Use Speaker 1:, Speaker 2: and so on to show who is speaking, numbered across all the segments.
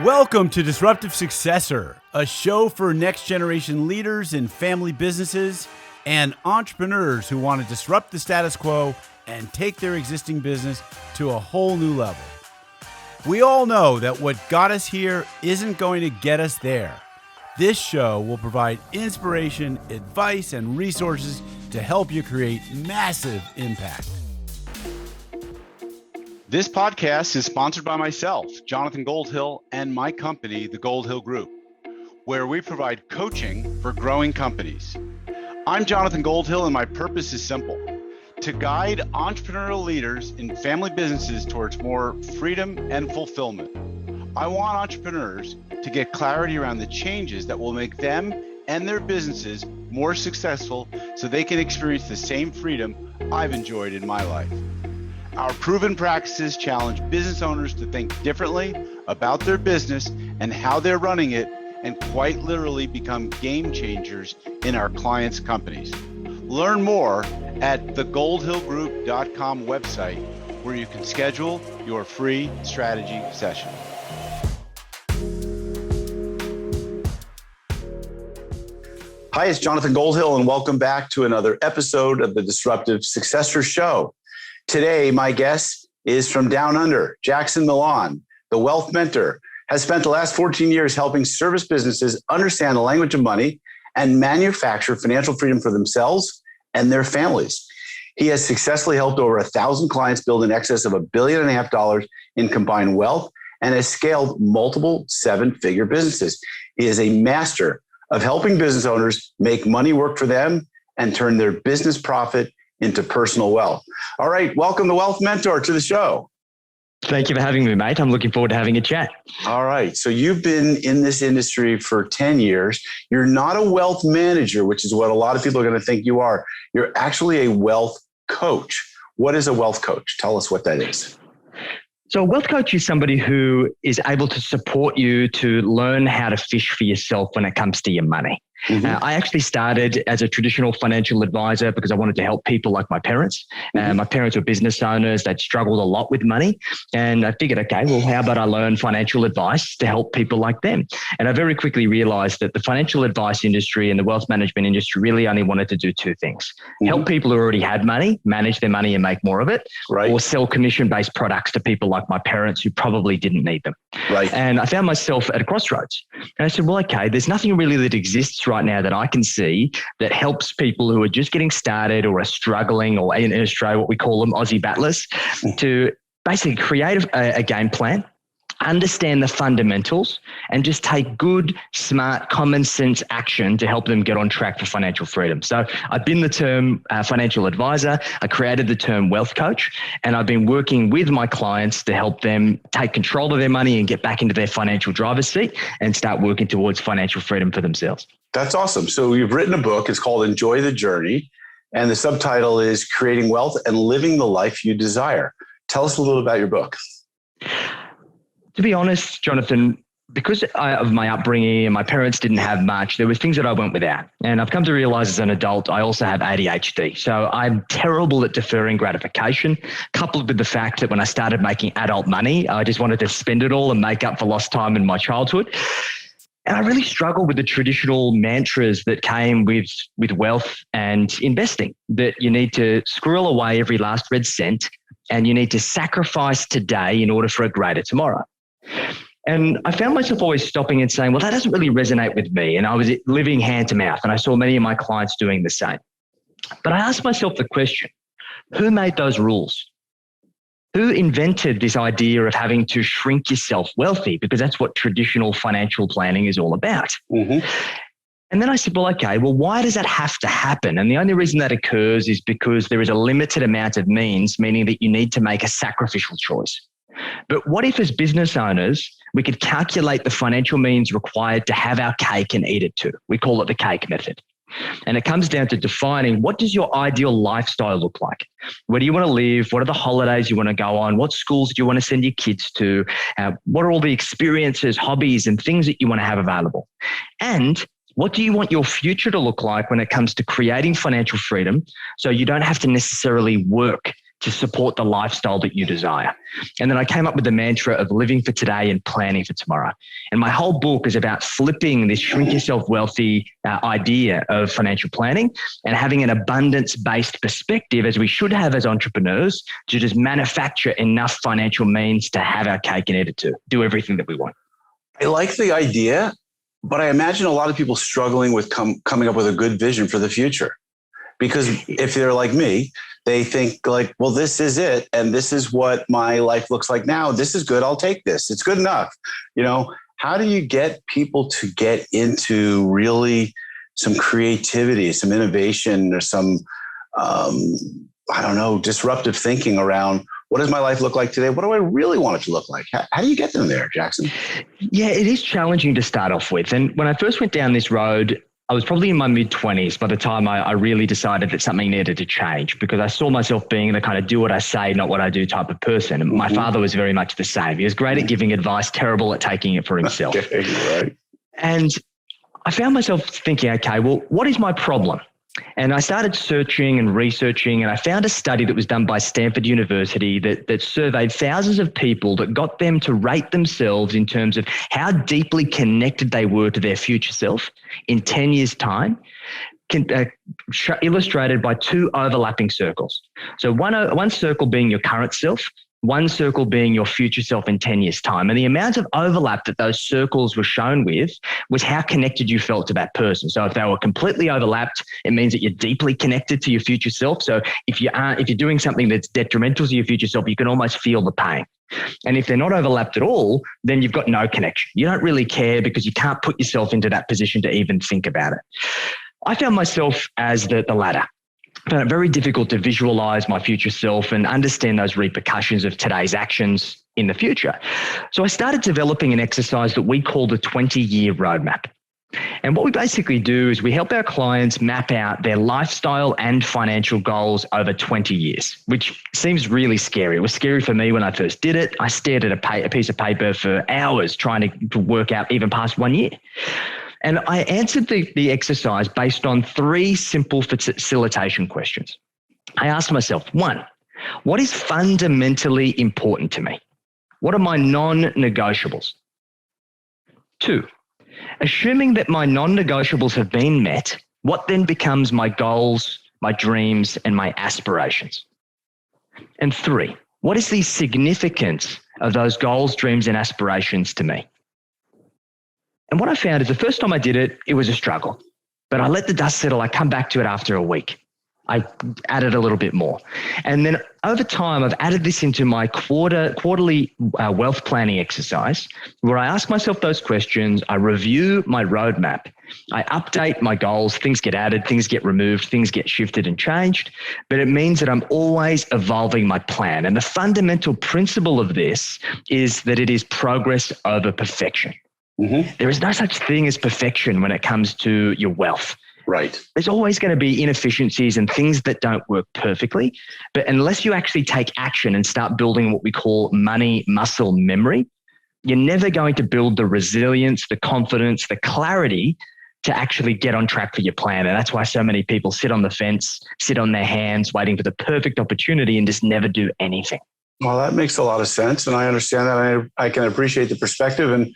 Speaker 1: Welcome to Disruptive Successor, a show for next generation leaders in family businesses and entrepreneurs who want to disrupt the status quo and take their existing business to a whole new level. We all know that what got us here isn't going to get us there. This show will provide inspiration, advice, and resources to help you create massive impact. This podcast is sponsored by myself, Jonathan Goldhill, and my company, the Goldhill Group, where we provide coaching for growing companies. I'm Jonathan Goldhill, and my purpose is simple: to guide entrepreneurial leaders in family businesses towards more freedom and fulfillment. I want entrepreneurs to get clarity around the changes that will make them and their businesses more successful so they can experience the same freedom I've enjoyed in my life. Our proven practices challenge business owners to think differently about their business and how they're running it, and quite literally become game changers in our clients' companies. Learn more at thegoldhillgroup.com website, where you can schedule your free strategy session. Hi, it's Jonathan Goldhill, and welcome back to another episode of the Disruptive Successor Show. Today, my guest is from Down Under, Jackson Millan, the wealth mentor, has spent the last 14 years helping service businesses understand the language of money and manufacture financial freedom for themselves and their families. He has successfully helped over 1,000 clients build in excess of $1.5 billion in combined wealth and has scaled multiple seven-figure businesses. He is a master of helping business owners make money work for them and turn their business profit into personal wealth. All right, welcome the Wealth Mentor to the show.
Speaker 2: Thank you for having me, mate. I'm looking forward to having a chat.
Speaker 1: All right, so you've been in this industry for 10 years. You're not a wealth manager, which is what a lot of people are going to think you are. You're actually a wealth coach. What is a wealth coach? Tell us what that is.
Speaker 2: So a wealth coach is somebody who is able to support you to learn how to fish for yourself when it comes to your money. I actually started as a traditional financial advisor because I wanted to help people like my parents. My parents were business owners. They'd struggled a lot with money. And I figured, okay, well, how about I learn financial advice to help people like them? And I very quickly realized that the financial advice industry and the wealth management industry really only wanted to do two things: help people who already had money, manage their money and make more of it, or sell commission-based products to people like my parents who probably didn't need them. And I found myself at a crossroads. And I said, well, okay, there's nothing really that exists right now that I can see that helps people who are just getting started or are struggling, or in Australia, what we call them Aussie battlers, to basically create a game plan, understand the fundamentals, and just take good, smart, common sense action to help them get on track for financial freedom. So I've been the term financial advisor. I created the term wealth coach, and I've been working with my clients to help them take control of their money and get back into their financial driver's seat and start working towards financial freedom for themselves. That's
Speaker 1: awesome. So you've written a book. It's called Enjoy the Journey, and the subtitle is Creating Wealth and Living the Life You Desire. Tell us a little about your book.
Speaker 2: To be honest, Jonathan, because of my upbringing and my parents didn't have much, there were things that I went without. And I've come to realize as an adult, I also have ADHD. So I'm terrible at deferring gratification, coupled with the fact that when I started making adult money, I just wanted to spend it all and make up for lost time in my childhood. And I really struggled with the traditional mantras that came with wealth and investing, that you need to squirrel away every last red cent and you need to sacrifice today in order for a greater tomorrow. And I found myself always stopping and saying, well, that doesn't really resonate with me. And I was living hand to mouth, and I saw many of my clients doing the same. But I asked myself the question, who made those rules? Who invented this idea of having to shrink yourself wealthy? Because that's what traditional financial planning is all about. And then I said, well, okay, well, why does that have to happen? And the only reason that occurs is because there is a limited amount of means, meaning that you need to make a sacrificial choice. But what if as business owners, we could calculate the financial means required to have our cake and eat it too? We call it the cake method. And it comes down to defining, what does your ideal lifestyle look like? Where do you want to live? What are the holidays you want to go on? What schools do you want to send your kids to? What are all the experiences, hobbies, and things that you want to have available? And what do you want your future to look like when it comes to creating financial freedom, so you don't have to necessarily work to support the lifestyle that you desire. And then I came up with the mantra of living for today and planning for tomorrow. And my whole book is about flipping this shrink yourself wealthy idea of financial planning and having an abundance-based perspective, as we should have as entrepreneurs, to just manufacture enough financial means to have our cake and eat it too, do everything that we want.
Speaker 3: I like the idea, but I imagine a lot of people struggling with coming up with a good vision for the future. Because if they're like me, they think like, well, this is it. And this is what my life looks like now. This is good. I'll take this. It's good enough. How do you get people to get into really some creativity, some innovation, or some, disruptive thinking around what does my life look like today? What do I really want it to look like? How do you get them there, Jackson?
Speaker 2: Yeah, it is challenging to start off with. And when I first went down this road, I was probably in my mid-20s by the time I really decided that something needed to change, because I saw myself being the kind of do what I say, not what I do type of person. And my father was very much the same. He was great at giving advice, terrible at taking it for himself.
Speaker 3: Right.
Speaker 2: And I found myself thinking, okay, well, what is my problem? And I started searching and researching, and I found a study that was done by Stanford University that surveyed thousands of people, that got them to rate themselves in terms of how deeply connected they were to their future self in 10 years' time, illustrated by two overlapping circles. So one circle being your current self, one circle being your future self in 10 years' time. And the amount of overlap that those circles were shown with was how connected you felt to that person. So if they were completely overlapped, it means that you're deeply connected to your future self. So if you're doing something that's detrimental to your future self, you can almost feel the pain. And if they're not overlapped at all, then you've got no connection. You don't really care because you can't put yourself into that position to even think about it. I found myself as the latter. I found it very difficult to visualize my future self and understand those repercussions of today's actions in the future. So I started developing an exercise that we call the 20-year roadmap. And what we basically do is we help our clients map out their lifestyle and financial goals over 20 years, which seems really scary. It was scary for me when I first did it. I stared at a piece of paper for hours trying to work out even past 1 year. And I answered the exercise based on three simple facilitation questions. I asked myself, one, what is fundamentally important to me? What are my non-negotiables? Two, assuming that my non-negotiables have been met, what then becomes my goals, my dreams, and my aspirations? And three, what is the significance of those goals, dreams, and aspirations to me? And what I found is the first time I did it, it was a struggle. But I let the dust settle. I come back to it after a week. I added a little bit more. And then over time, I've added this into my quarterly wealth planning exercise, where I ask myself those questions. I review my roadmap. I update my goals. Things get added, things get removed, things get shifted and changed. But it means that I'm always evolving my plan. And the fundamental principle of this is that it is progress over perfection. Mm-hmm. There is no such thing as perfection when it comes to your wealth.
Speaker 3: Right.
Speaker 2: There's always going to be inefficiencies and things that don't work perfectly. But unless you actually take action and start building what we call money muscle memory, you're never going to build the resilience, the confidence, the clarity to actually get on track for your plan. And that's why so many people sit on the fence, sit on their hands, waiting for the perfect opportunity and just never do anything.
Speaker 3: Well, that makes a lot of sense. And I understand that. I can appreciate the perspective. And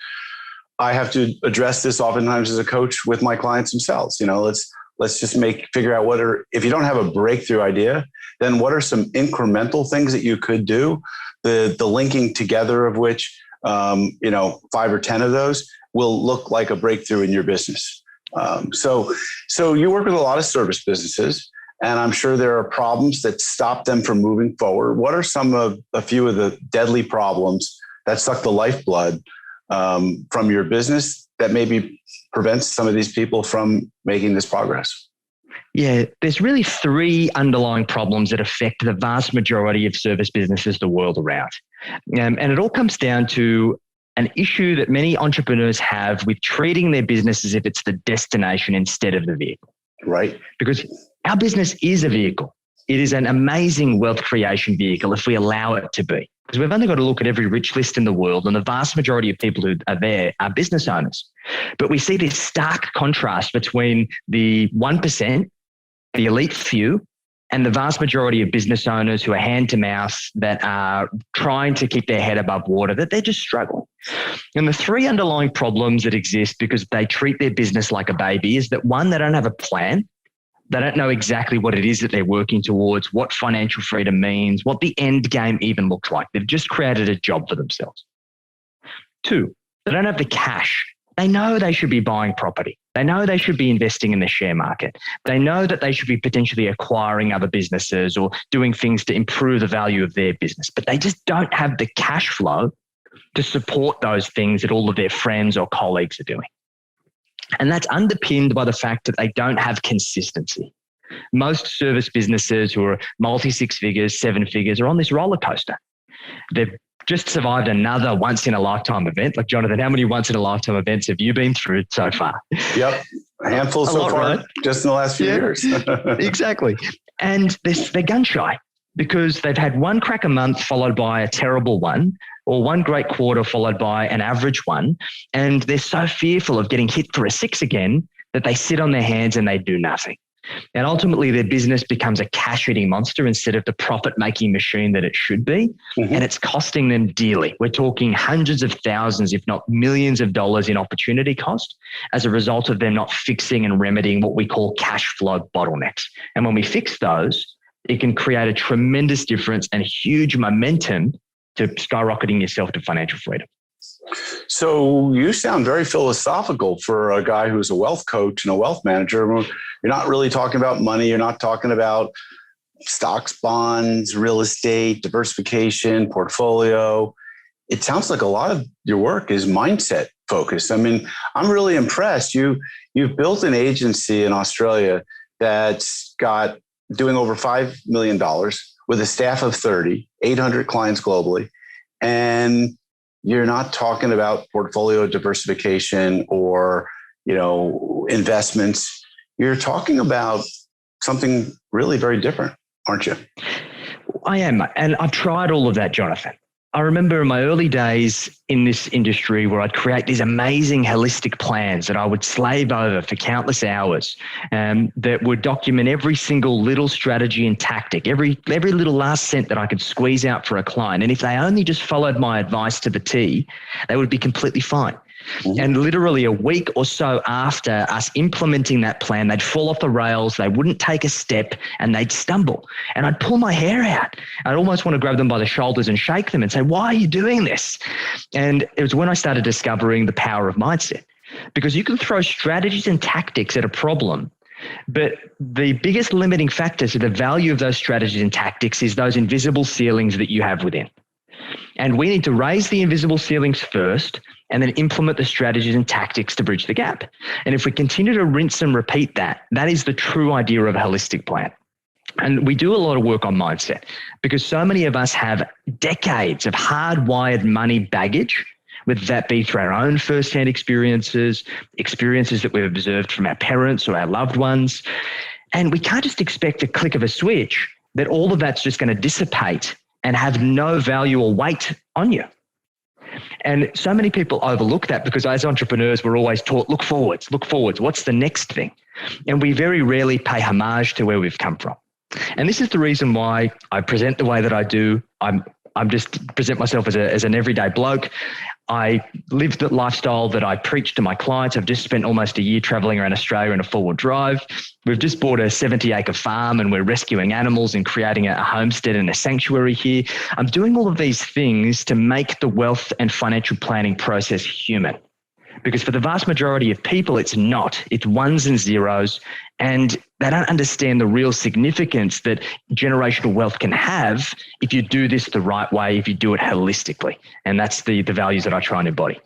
Speaker 3: I have to address this oftentimes as a coach with my clients themselves. Let's just figure out if you don't have a breakthrough idea, then what are some incremental things that you could do? The linking together of which, 5 or 10 of those will look like a breakthrough in your business. So you work with a lot of service businesses, and I'm sure there are problems that stop them from moving forward. What are a few of the deadly problems that suck the lifeblood from your business that maybe prevents some of these people from making this progress?
Speaker 2: Yeah, there's really three underlying problems that affect the vast majority of service businesses the world around. And it all comes down to an issue that many entrepreneurs have with treating their business as if it's the destination instead of the vehicle.
Speaker 3: Right.
Speaker 2: Because our business is a vehicle. It is an amazing wealth creation vehicle if we allow it to be. Because we've only got to look at every rich list in the world, and the vast majority of people who are there are business owners. But we see this stark contrast between the 1%, the elite few, and the vast majority of business owners who are hand to mouth that are trying to keep their head above water, that they're just struggling. And the three underlying problems that exist because they treat their business like a baby is that, one, they don't have a plan. They don't know exactly what it is that they're working towards, what financial freedom means, what the end game even looks like. They've just created a job for themselves. Two, they don't have the cash. They know they should be buying property. They know they should be investing in the share market. They know that they should be potentially acquiring other businesses or doing things to improve the value of their business, but they just don't have the cash flow to support those things that all of their friends or colleagues are doing. And that's underpinned by the fact that they don't have consistency. Most service businesses who are multi-six figures, seven figures are on this roller coaster. They've just survived another once-in-a-lifetime event. Like, Jonathan, how many once-in-a-lifetime events have you been through so far?
Speaker 3: Yep, a handful so far, right? Just in the last few years.
Speaker 2: Exactly. And they're gun shy because they've had one crack a month followed by a terrible one, or one great quarter followed by an average one. And they're so fearful of getting hit for a six again that they sit on their hands and they do nothing. And ultimately their business becomes a cash-eating monster instead of the profit-making machine that it should be. Mm-hmm. And it's costing them dearly. We're talking hundreds of thousands, if not millions of dollars in opportunity cost as a result of them not fixing and remedying what we call cash flow bottlenecks. And when we fix those, it can create a tremendous difference and huge momentum to skyrocketing yourself to financial freedom.
Speaker 3: So you sound very philosophical for a guy who's a wealth coach and a wealth manager. You're not really talking about money. You're not talking about stocks, bonds, real estate, diversification, portfolio. It sounds like a lot of your work is mindset focused. I mean, I'm really impressed. You've built an agency in Australia that's got doing over $5 million with a staff of 30, 800 clients globally. And you're not talking about portfolio diversification or, investments. You're talking about something really very different, aren't you?
Speaker 2: I am. And I've tried all of that, Jonathan. I remember in my early days in this industry where I'd create these amazing holistic plans that I would slave over for countless hours, that would document every single little strategy and tactic, every little last cent that I could squeeze out for a client. And if they only just followed my advice to the T, they would be completely fine. Mm-hmm. And literally a week or so after us implementing that plan, they'd fall off the rails, they wouldn't take a step, and they'd stumble. And I'd pull my hair out. I'd almost want to grab them by the shoulders and shake them and say, why are you doing this? And it was when I started discovering the power of mindset. Because you can throw strategies and tactics at a problem, but the biggest limiting factor to the value of those strategies and tactics is those invisible ceilings that you have within. And we need to raise the invisible ceilings first and then implement the strategies and tactics to bridge the gap. And if we continue to rinse and repeat that, that is the true idea of a holistic plan. And we do a lot of work on mindset because so many of us have decades of hardwired money baggage, whether that be through our own firsthand experiences that we've observed from our parents or our loved ones. And we can't just expect a click of a switch that all of that's just going to dissipate and have no value or weight on you. And so many people overlook that because as entrepreneurs, we're always taught, look forwards. What's the next thing? And we very rarely pay homage to where we've come from. And this is the reason why I present the way that I do. I'm just present myself as an everyday bloke. I live the lifestyle that I preach to my clients. I've just spent almost a year traveling around Australia in a four-wheel drive. We've just bought a 70-acre farm and we're rescuing animals and creating a homestead and a sanctuary here. I'm doing all of these things to make the wealth and financial planning process human. Because for the vast majority of people, it's not. It's ones and zeros, and they don't understand the real significance that generational wealth can have if you do this the right way, if you do it holistically. And that's the values that I try and embody.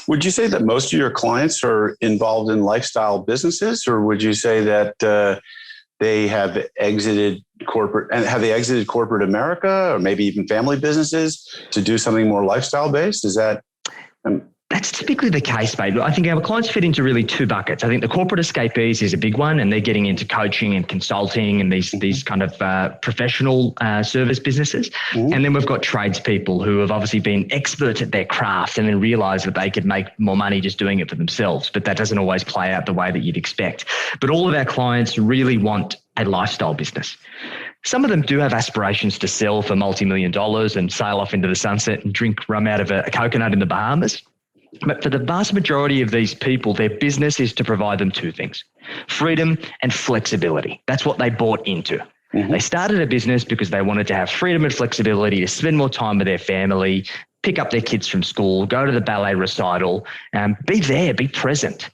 Speaker 3: Would you say that most of your clients are involved in lifestyle businesses, or would you say that they have exited corporate America, or maybe even family businesses to do something more lifestyle based? Is that...
Speaker 2: That's typically the case, mate. I think our clients fit into really two buckets. I think the corporate escapees is a big one, and they're getting into coaching and consulting and these kind of professional service businesses. Mm-hmm. And then we've got tradespeople who have obviously been experts at their craft and then realize that they could make more money just doing it for themselves. But that doesn't always play out the way that you'd expect. But all of our clients really want a lifestyle business. Some of them do have aspirations to sell for multi-million dollars and sail off into the sunset and drink rum out of a coconut in the Bahamas. But for the vast majority of these people, their business is to provide them two things: freedom and flexibility. That's what they bought into. Mm-hmm. They started a business because they wanted to have freedom and flexibility to spend more time with their family, pick up their kids from school, go to the ballet recital, be there, be present.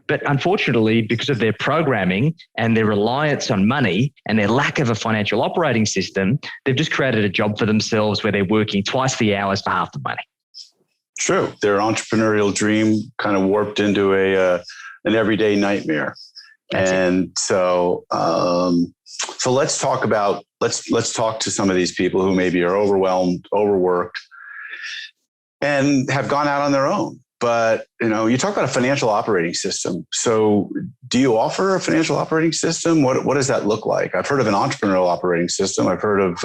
Speaker 2: But unfortunately, because of their programming and their reliance on money and their lack of a financial operating system, they've just created a job for themselves where they're working twice the hours for half the money.
Speaker 3: True. Their entrepreneurial dream kind of warped into an everyday nightmare. So let's talk to some of these people who maybe are overwhelmed, overworked, and have gone out on their own. But, you talk about a financial operating system. So do you offer a financial operating system? What does that look like? I've heard of an entrepreneurial operating system. I've heard of,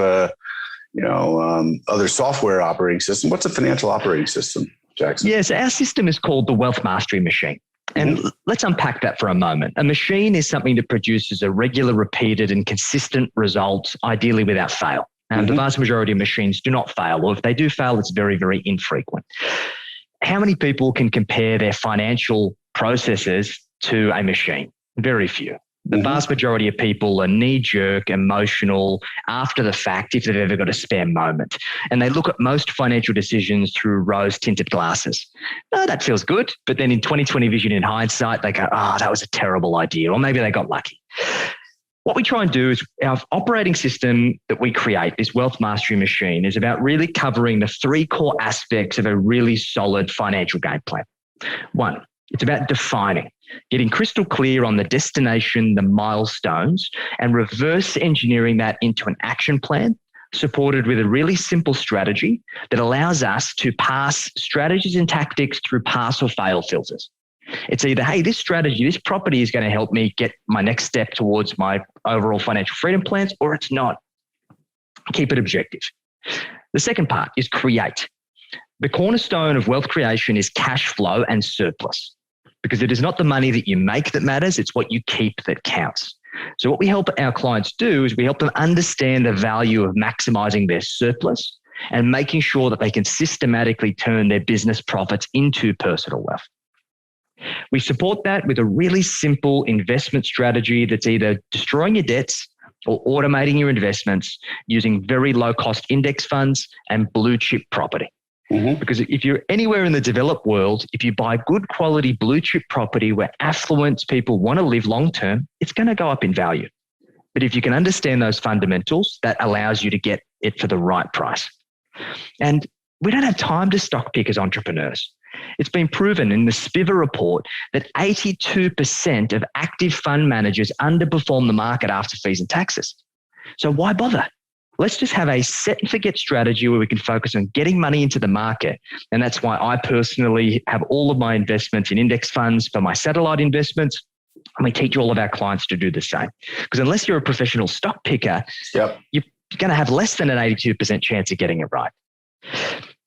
Speaker 3: other software operating system. What's a financial operating system, Jackson?
Speaker 2: Yes, our system is called the Wealth Mastery Machine. And let's unpack that for a moment. A machine is something that produces a regular, repeated, and consistent result, ideally without fail. And the vast majority of machines do not fail, or if they do fail, it's very, very infrequent. How many people can compare their financial processes to a machine? Very few. The vast majority of people are knee-jerk, emotional, after the fact, if they've ever got a spare moment. And they look at most financial decisions through rose-tinted glasses. Oh, that feels good. But then in 20/20 vision, in hindsight, they go, that was a terrible idea. Or maybe they got lucky. What we try and do is our operating system that we create, this Wealth Mastery Machine, is about really covering the three core aspects of a really solid financial game plan. One, it's about defining, getting crystal clear on the destination, the milestones, and reverse engineering that into an action plan supported with a really simple strategy that allows us to pass strategies and tactics through pass or fail filters. It's either, hey, this strategy, this property is going to help me get my next step towards my overall financial freedom plans, or it's not. Keep it objective. The second part is create. The cornerstone of wealth creation is cash flow and surplus, because it is not the money that you make that matters, it's what you keep that counts. So what we help our clients do is we help them understand the value of maximizing their surplus and making sure that they can systematically turn their business profits into personal wealth. We support that with a really simple investment strategy that's either destroying your debts or automating your investments using very low-cost index funds and blue-chip property. Because if you're anywhere in the developed world, if you buy good quality blue-chip property where affluent people want to live long-term, it's going to go up in value. But if you can understand those fundamentals, that allows you to get it for the right price. And we don't have time to stock pick as entrepreneurs. It's been proven in the Spiver report that 82% of active fund managers underperform the market after fees and taxes. So why bother? Let's just have a set and forget strategy where we can focus on getting money into the market. And that's why I personally have all of my investments in index funds for my satellite investments. And we teach all of our clients to do the same. Because unless you're a professional stock picker, you're going to have less than an 82% chance of getting it right.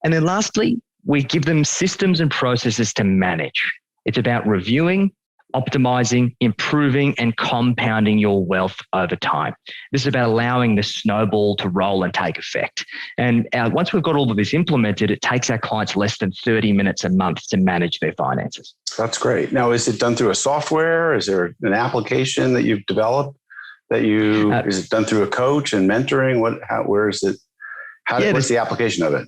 Speaker 2: And then lastly, we give them systems and processes to manage. It's about reviewing, optimizing, improving, and compounding your wealth over time. This is about allowing the snowball to roll and take effect. And once we've got all of this implemented, it takes our clients less than 30 minutes a month to manage their finances.
Speaker 3: That's great. Now, is it done through a software? Is there an application that you've developed is it done through a coach and mentoring? Where is it? What's the application of it?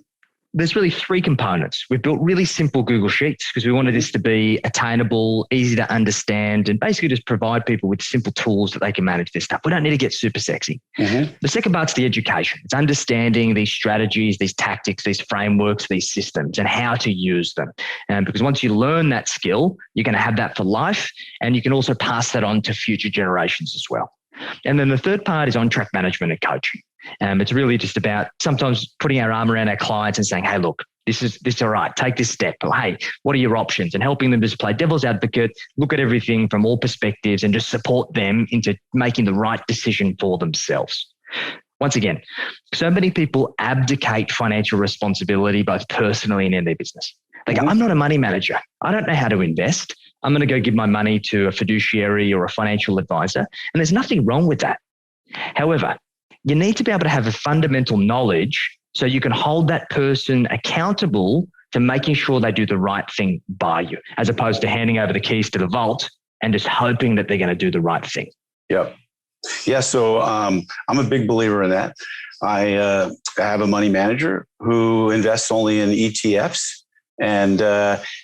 Speaker 2: There's really three components. We've built really simple Google Sheets because we wanted this to be attainable, easy to understand, and basically just provide people with simple tools that they can manage this stuff. We don't need to get super sexy. The second part's the education. It's understanding these strategies, these tactics, these frameworks, these systems, and how to use them. Because once you learn that skill, you're going to have that for life, and you can also pass that on to future generations as well. And then the third part is on-track management and coaching. It's really just about sometimes putting our arm around our clients and saying, hey, look, this is all right. Take this step. Or, hey, what are your options? And helping them just play devil's advocate, look at everything from all perspectives and just support them into making the right decision for themselves. Once again, so many people abdicate financial responsibility, both personally and in their business. They go, I'm not a money manager. I don't know how to invest. I'm going to go give my money to a fiduciary or a financial advisor. And there's nothing wrong with that. However, you need to be able to have a fundamental knowledge so you can hold that person accountable to making sure they do the right thing by you, as opposed to handing over the keys to the vault and just hoping that they're going to do the right thing.
Speaker 3: Yep. Yeah. So I'm a big believer in that. I have a money manager who invests only in ETFs. And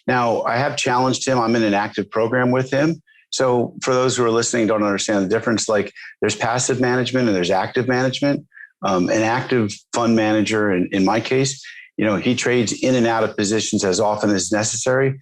Speaker 3: now I have challenged him. I'm in an active program with him. So for those who are listening, don't understand the difference, like there's passive management and there's active management. An active fund manager, in my case, he trades in and out of positions as often as necessary.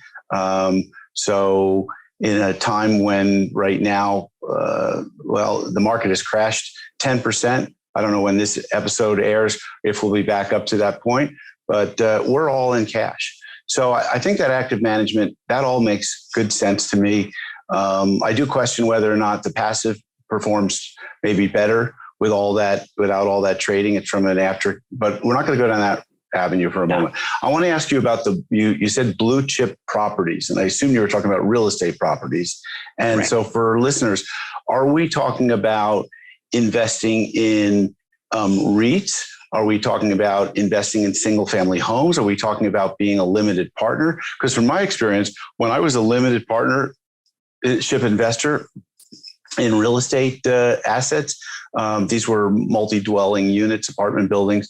Speaker 3: So in a time when right now, the market has crashed 10%. I don't know when this episode airs, if we'll be back up to that point, but we're all in cash. So I think that active management, that all makes good sense to me. I do question whether or not the passive performs maybe better without all that trading. It's from an after, but we're not going to go down that avenue for a moment. I want to ask you about you said blue chip properties, and I assume you were talking about real estate properties. And So for listeners, are we talking about investing in REITs? Are we talking about investing in single family homes? Are we talking about being a limited partner? Because from my experience, when I was a limited partnership investor in real estate assets, these were multi-dwelling units, apartment buildings.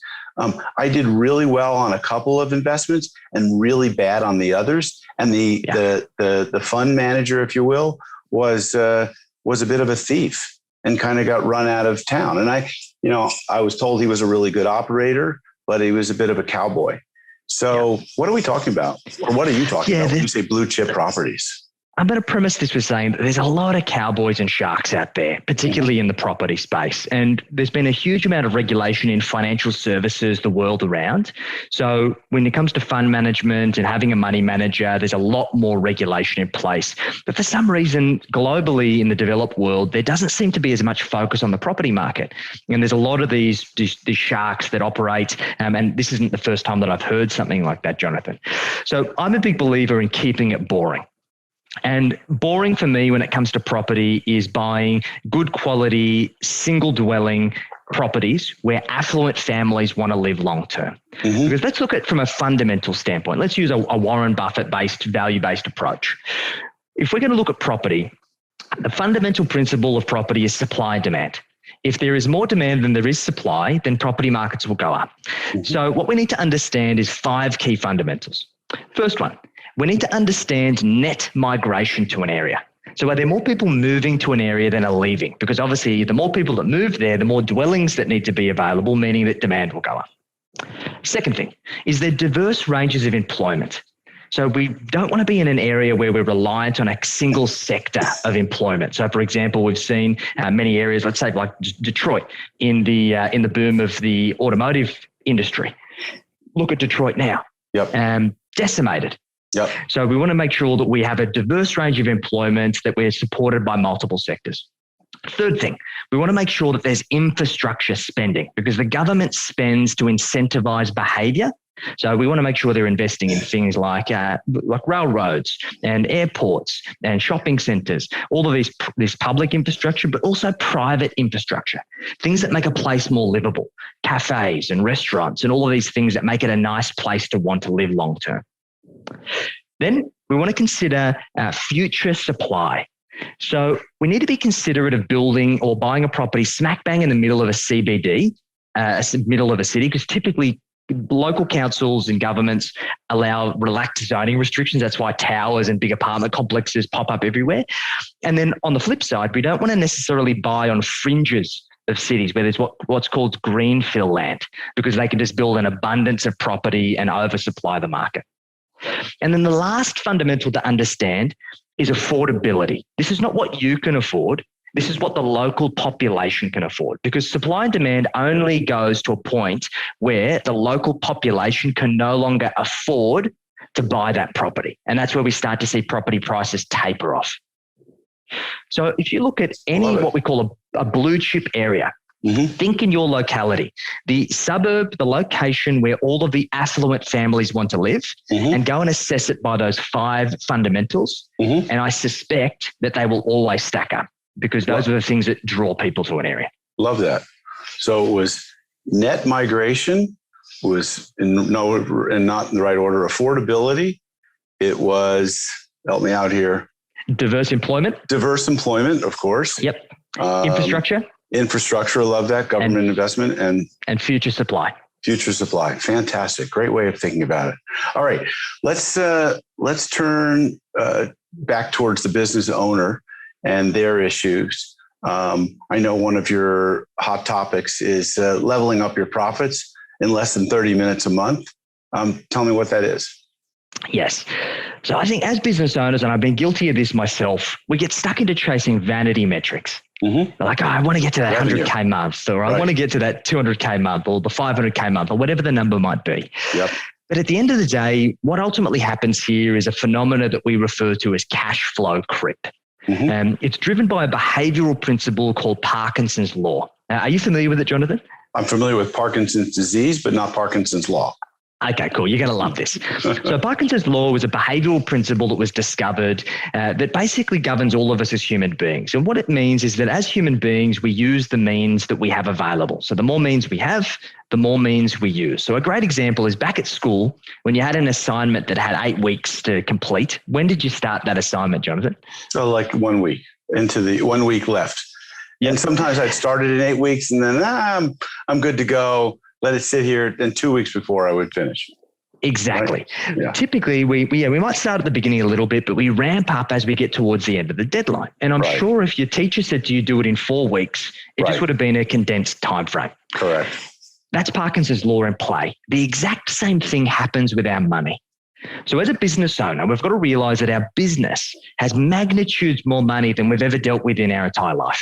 Speaker 3: I did really well on a couple of investments and really bad on the others. And the fund manager, if you will, was a bit of a thief and kind of got run out of town. And I was told he was a really good operator, but he was a bit of a cowboy. So what are we talking about? Or what are you talking about when you say blue chip properties?
Speaker 2: I'm going to premise this with saying that there's a lot of cowboys and sharks out there, particularly in the property space. And there's been a huge amount of regulation in financial services the world around. So when it comes to fund management and having a money manager, there's a lot more regulation in place. But for some reason, globally in the developed world, there doesn't seem to be as much focus on the property market. And there's a lot of these sharks that operate. And this isn't the first time that I've heard something like that, Jonathan. So I'm a big believer in keeping it boring. And boring for me when it comes to property is buying good quality, single dwelling properties where affluent families want to live long term. Mm-hmm. Because let's look at it from a fundamental standpoint. Let's use a Warren Buffett-based, value-based approach. If we're going to look at property, the fundamental principle of property is supply and demand. If there is more demand than there is supply, then property markets will go up. Mm-hmm. So what we need to understand is 5 key fundamentals. First one, we need to understand net migration to an area. So are there more people moving to an area than are leaving? Because obviously the more people that move there, the more dwellings that need to be available, meaning that demand will go up. Second thing, is there diverse ranges of employment? So we don't want to be in an area where we're reliant on a single sector of employment. So for example, we've seen many areas, let's say like Detroit in the boom of the automotive industry. Look at Detroit now. Yep. Decimated. Yep. So we want to make sure that we have a diverse range of employment, that we're supported by multiple sectors. Third thing, we want to make sure that there's infrastructure spending because the government spends to incentivize behavior. So we want to make sure they're investing in things like railroads and airports and shopping centers, all of this public infrastructure, but also private infrastructure, things that make a place more livable, cafes and restaurants and all of these things that make it a nice place to want to live long term. Then we want to consider future supply. So we need to be considerate of building or buying a property smack bang in the middle of a CBD, middle of a city, because typically local councils and governments allow relaxed zoning restrictions. That's why towers and big apartment complexes pop up everywhere. And then on the flip side, we don't want to necessarily buy on fringes of cities where there's what's called greenfield land, because they can just build an abundance of property and oversupply the market. And then the last fundamental to understand is affordability. This is not what you can afford. This is what the local population can afford, because supply and demand only goes to a point where the local population can no longer afford to buy that property. And that's where we start to see property prices taper off. So if you look at what we call a blue chip area, mm-hmm. Think in your locality, the suburb, the location where all of the affluent families want to live, mm-hmm. and go and assess it by those 5 fundamentals. Mm-hmm. And I suspect that they will always stack up because those are the things that draw people to an area.
Speaker 3: Love that. So it was net migration, was not in the right order, affordability. It was, help me out here.
Speaker 2: Diverse employment,
Speaker 3: of course.
Speaker 2: Yep. Infrastructure,
Speaker 3: love that. Government investment
Speaker 2: and future supply.
Speaker 3: Future supply. Fantastic. Great way of thinking about it. All right. Let's turn back towards the business owner and their issues. I know one of your hot topics is leveling up your profits in less than 30 minutes a month. Tell me what that is.
Speaker 2: Yes. So I think as business owners, and I've been guilty of this myself, we get stuck into chasing vanity metrics. Mm-hmm. Like, I want to get to that 100K month, or I want to get to that 200K month, or the 500K month, or whatever the number might be.
Speaker 3: Yep.
Speaker 2: But at the end of the day, what ultimately happens here is a phenomena that we refer to as cash flow creep. Mm-hmm. It's driven by a behavioral principle called Parkinson's law. Are you familiar with it, Jonathan?
Speaker 3: I'm familiar with Parkinson's disease, but not Parkinson's law.
Speaker 2: Okay, cool. You're going to love this. So Parkinson's law was a behavioral principle that was discovered that basically governs all of us as human beings. And what it means is that as human beings, we use the means that we have available. So the more means we have, the more means we use. So a great example is back at school, when you had an assignment that had 8 weeks to complete. When did you start that assignment, Jonathan?
Speaker 3: So like 1 week, into the 1 week left. Yep. And sometimes I'd started in 8 weeks and then I'm good to go. Let it sit here, and 2 weeks before I would finish.
Speaker 2: Exactly.
Speaker 3: Right? Yeah.
Speaker 2: Typically, we might start at the beginning a little bit, but we ramp up as we get towards the end of the deadline. And I'm sure if your teacher said to you, do it in 4 weeks, it just would have been a condensed time frame.
Speaker 3: Correct.
Speaker 2: That's Parkinson's law in play. The exact same thing happens with our money. So as a business owner, we've got to realize that our business has magnitudes more money than we've ever dealt with in our entire life.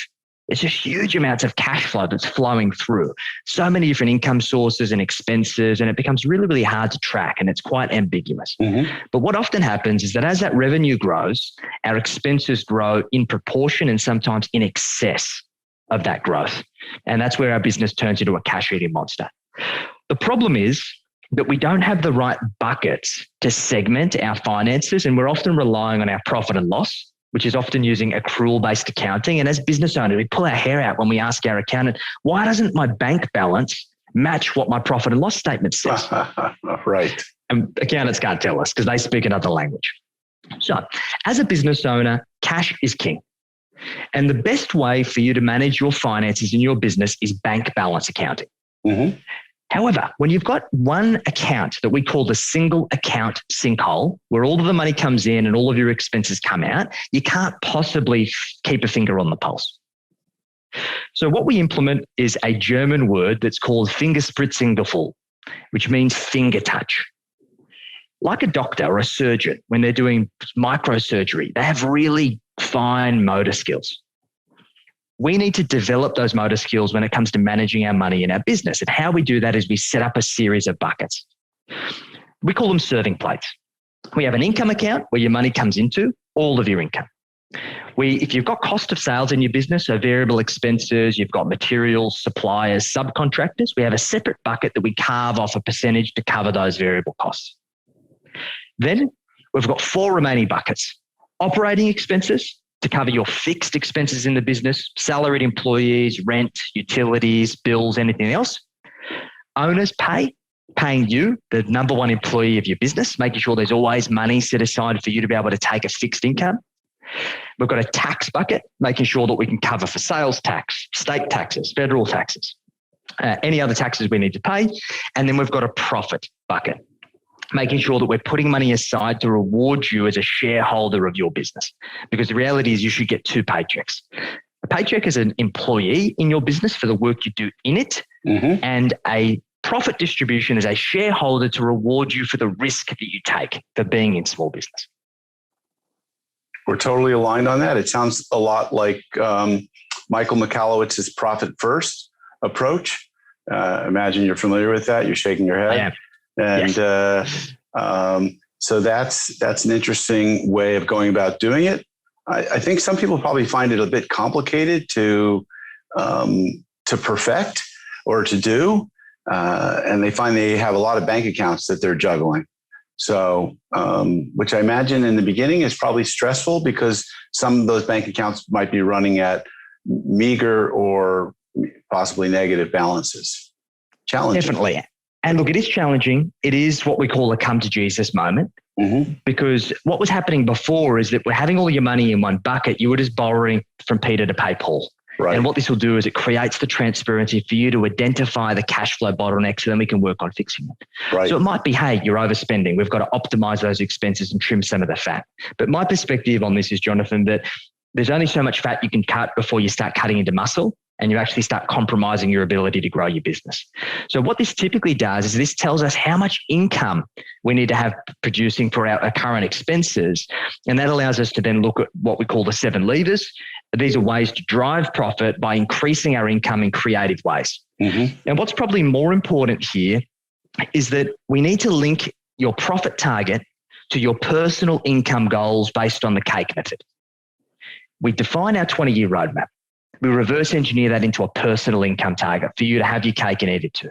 Speaker 2: It's just huge amounts of cash flow that's flowing through so many different income sources and expenses, and it becomes really, really hard to track, and it's quite ambiguous. Mm-hmm. But what often happens is that as that revenue grows, our expenses grow in proportion and sometimes in excess of that growth. And that's where our business turns into a cash eating monster. The problem is that we don't have the right buckets to segment our finances, and we're often relying on our profit and loss, which is often using accrual-based accounting. And as business owners, we pull our hair out when we ask our accountant, why doesn't my bank balance match what my profit and loss statement says?
Speaker 3: Right.
Speaker 2: And accountants can't tell us because they speak another language. So as a business owner, cash is king. And the best way for you to manage your finances in your business is bank balance accounting. Mm-hmm. However, when you've got one account that we call the single account sinkhole, where all of the money comes in and all of your expenses come out, you can't possibly keep a finger on the pulse. So what we implement is a German word that's called Fingerspritzinggefühl, which means finger touch. Like a doctor or a surgeon, when they're doing microsurgery, they have really fine motor skills. We need to develop those motor skills when it comes to managing our money in our business. And how we do that is we set up a series of buckets. We call them serving plates. We have an income account where your money comes into, all of your income. If you've got cost of sales in your business, so variable expenses, you've got materials, suppliers, subcontractors, we have a separate bucket that we carve off a percentage to cover those variable costs. Then we've got 4 remaining buckets. Operating expenses, to cover your fixed expenses in the business, salaried employees, rent, utilities, bills, anything else. Owners paying you, the number one employee of your business, making sure there's always money set aside for you to be able to take a fixed income. We've got a tax bucket, making sure that we can cover for sales tax, state taxes, federal taxes, any other taxes we need to pay. And then we've got a profit bucket, making sure that we're putting money aside to reward you as a shareholder of your business. Because the reality is you should get 2 paychecks. A paycheck as an employee in your business for the work you do in it, mm-hmm. and a profit distribution as a shareholder to reward you for the risk that you take for being in small business.
Speaker 3: We're totally aligned on that. It sounds a lot like Michael Michalowicz's profit first approach. Imagine you're familiar with that. You're shaking your head.
Speaker 2: I am.
Speaker 3: And
Speaker 2: yes.
Speaker 3: So that's an interesting way of going about doing it. I think some people probably find it a bit complicated to perfect or to do, and they find they have a lot of bank accounts that they're juggling. So, which I imagine in the beginning is probably stressful because some of those bank accounts might be running at meager or possibly negative balances. Challenging.
Speaker 2: Definitely. And look, it is challenging. It is what we call a come to Jesus moment.
Speaker 3: Mm-hmm.
Speaker 2: Because what was happening before is that we're having all your money in one bucket. You were just borrowing from Peter to pay Paul.
Speaker 3: Right.
Speaker 2: And what this will do is it creates the transparency for you to identify the cash flow bottlenecks, so then we can work on fixing it.
Speaker 3: Right.
Speaker 2: So it might be, hey, you're overspending. We've got to optimize those expenses and trim some of the fat. But my perspective on this is, Jonathan, that there's only so much fat you can cut before you start cutting into muscle and you actually start compromising your ability to grow your business. So what this typically does is this tells us how much income we need to have producing for our current expenses. And that allows us to then look at what we call the 7 levers. These are ways to drive profit by increasing our income in creative ways.
Speaker 3: Mm-hmm.
Speaker 2: And what's probably more important here is that we need to link your profit target to your personal income goals based on the cake method. We define our 20-year roadmap. We reverse engineer that into a personal income target for you to have your cake and eat it too.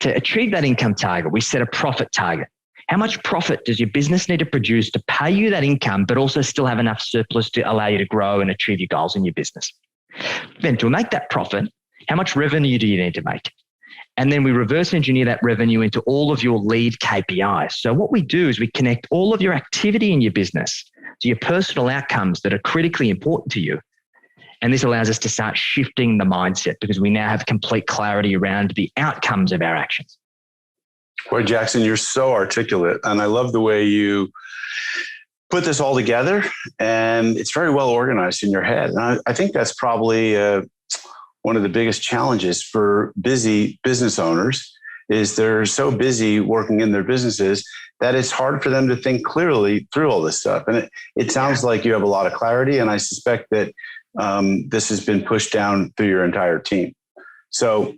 Speaker 2: To achieve that income target, we set a profit target. How much profit does your business need to produce to pay you that income, but also still have enough surplus to allow you to grow and achieve your goals in your business? Then to make that profit, how much revenue do you need to make? And then we reverse engineer that revenue into all of your lead KPIs. So what we do is we connect all of your activity in your business to your personal outcomes that are critically important to you. And this allows us to start shifting the mindset because we now have complete clarity around the outcomes of our actions.
Speaker 3: Boy, Jackson, you're so articulate. And I love the way you put this all together. And it's very well organized in your head. And I think that's probably one of the biggest challenges for busy business owners is they're so busy working in their businesses that it's hard for them to think clearly through all this stuff. And it sounds like you have a lot of clarity. And I suspect that this has been pushed down through your entire team. So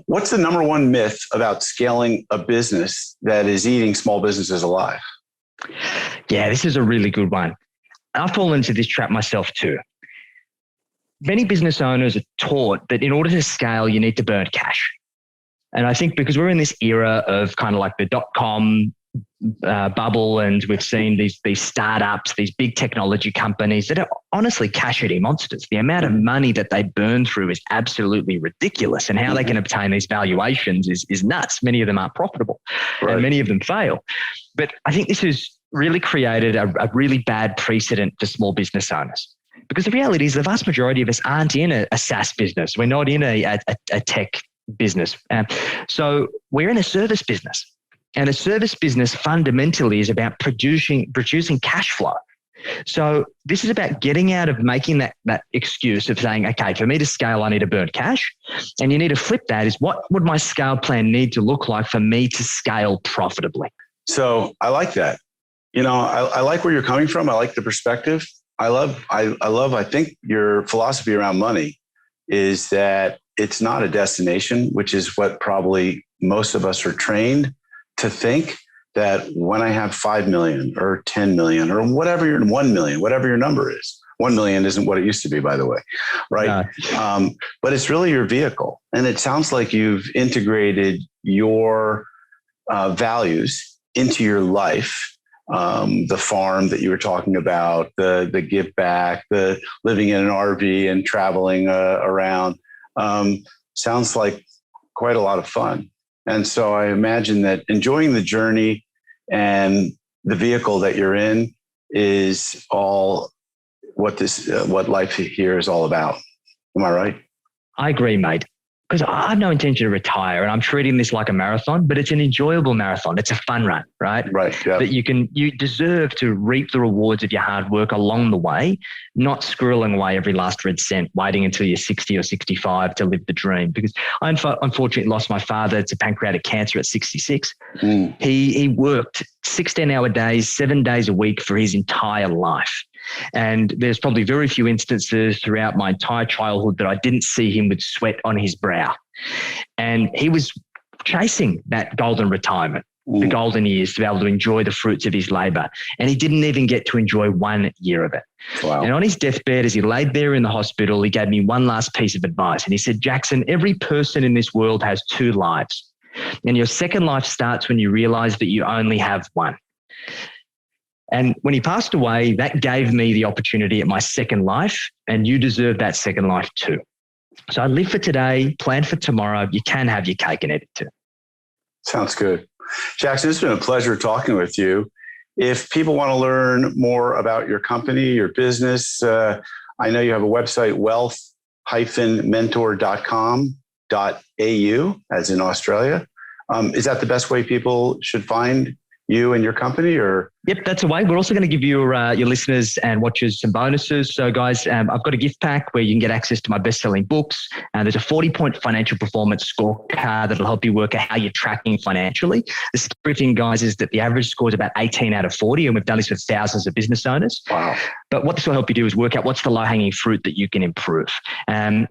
Speaker 3: what's the number one myth about scaling a business that is eating small businesses alive?
Speaker 2: Yeah, this is a really good one. I've fallen into this trap myself too. Many business owners are taught that in order to scale, you need to burn cash. And I think because we're in this era of kind of like the .com bubble, and we've seen these startups, these big technology companies that are honestly cash-eating monsters. The amount of money that they burn through is absolutely ridiculous, and how they can obtain these valuations is nuts. Many of them aren't profitable, right, and many of them fail. But I think this has really created a really bad precedent for small business owners. Because the reality is the vast majority of us aren't in a SaaS business. We're not in a tech business. So we're in a service business. And a service business fundamentally is about producing cash flow. So this is about getting out of making that excuse of saying, okay, for me to scale, I need to burn cash. And you need to flip that is, what would my scale plan need to look like for me to scale profitably?
Speaker 3: So I like that. I like where you're coming from. I like the perspective. I think your philosophy around money is that it's not a destination, which is what probably most of us are trained to think, that when I have 5 million or 10 million or whatever 1 million, whatever your number is, 1 million isn't what it used to be, by the way. Right. But it's really your vehicle. And it sounds like you've integrated your values into your life. The farm that you were talking about, the give back, the living in an RV and traveling around, sounds like quite a lot of fun. And so I imagine that enjoying the journey and the vehicle that you're in is all what life here is all about. Am I right?
Speaker 2: I agree, mate. Because I have no intention to retire, and I'm treating this like a marathon, but it's an enjoyable marathon. It's a fun run, right?
Speaker 3: Right. Yeah.
Speaker 2: That you deserve to reap the rewards of your hard work along the way, not squirreling away every last red cent, waiting until you're 60 or 65 to live the dream. Because I unfortunately lost my father to pancreatic cancer at 66. He worked 16-hour days, 7 days a week for his entire life. And there's probably very few instances throughout my entire childhood that I didn't see him with sweat on his brow. And he was chasing that golden retirement, the golden years, to be able to enjoy the fruits of his labor. And he didn't even get to enjoy 1 year of it.
Speaker 3: Wow.
Speaker 2: And on his deathbed, as he laid there in the hospital, he gave me one last piece of advice. And he said, Jackson, every person in this world has 2 lives. And your second life starts when you realize that you only have one. And when he passed away, that gave me the opportunity at my second life, and you deserve that second life too. So I live for today, plan for tomorrow. You can have your cake and eat it too.
Speaker 3: Sounds good. Jackson, it's been a pleasure talking with you. If people want to learn more about your company, your business, I know you have a website, wealth-mentor.com.au, as in Australia. Is that the best way people should find you and your company? Or
Speaker 2: Yep, that's a way. We're also going to give your listeners and watchers some bonuses. So guys, I've got a gift pack where you can get access to my best-selling books. There's a 40-point financial performance scorecard that'll help you work out how you're tracking financially. The scary thing, guys, is that the average score is about 18 out of 40, and we've done this with thousands of business owners.
Speaker 3: Wow.
Speaker 2: But what this will help you do is work out what's the low-hanging fruit that you can improve. And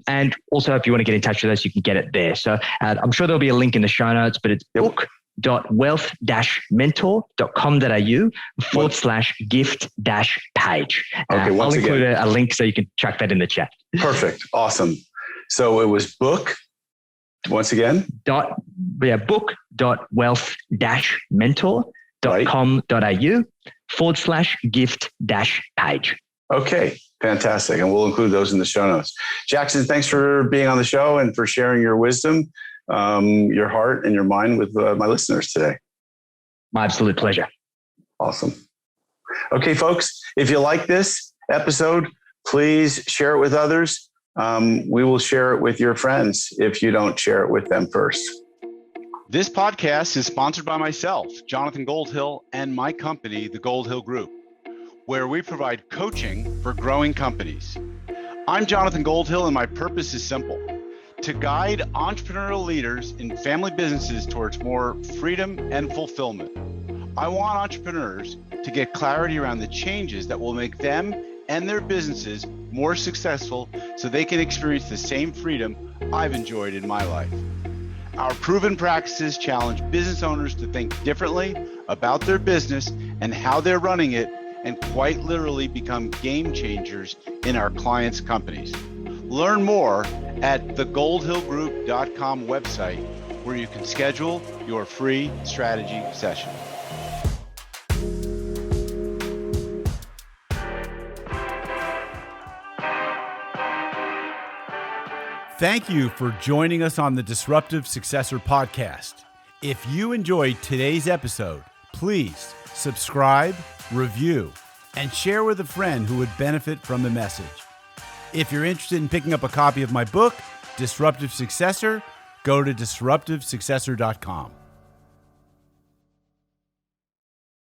Speaker 2: also, if you want to get in touch with us, you can get it there. So I'm sure there'll be a link in the show notes, but it's book.wealth-mentor.com.au/gift-page.
Speaker 3: Okay,
Speaker 2: I'll include a link so you can track that in the chat.
Speaker 3: Perfect. Awesome. So it was book, once again?
Speaker 2: book.wealth-mentor.com.au/gift-page.
Speaker 3: Okay, fantastic. And we'll include those in the show notes. Jackson, thanks for being on the show and for sharing your wisdom, your heart and your mind with my listeners today.
Speaker 2: My absolute pleasure.
Speaker 3: Awesome. Okay, folks, if you like this episode, please share it with others. We will share it with your friends if you don't share it with them first.
Speaker 1: This podcast is sponsored by myself, Jonathan Goldhill, and my company, the Goldhill Group, where we provide coaching for growing companies. I'm Jonathan Goldhill, and my purpose is simple: to guide entrepreneurial leaders in family businesses towards more freedom and fulfillment. I want entrepreneurs to get clarity around the changes that will make them and their businesses more successful so they can experience the same freedom I've enjoyed in my life. Our proven practices challenge business owners to think differently about their business and how they're running it, and quite literally become game changers in our clients' companies. Learn more at thegoldhillgroup.com website, where you can schedule your free strategy session.
Speaker 4: Thank you for joining us on the Disruptive Successor podcast. If you enjoyed today's episode, please subscribe, review, and share with a friend who would benefit from the message. If you're interested in picking up a copy of my book, Disruptive Successor, go to disruptivesuccessor.com.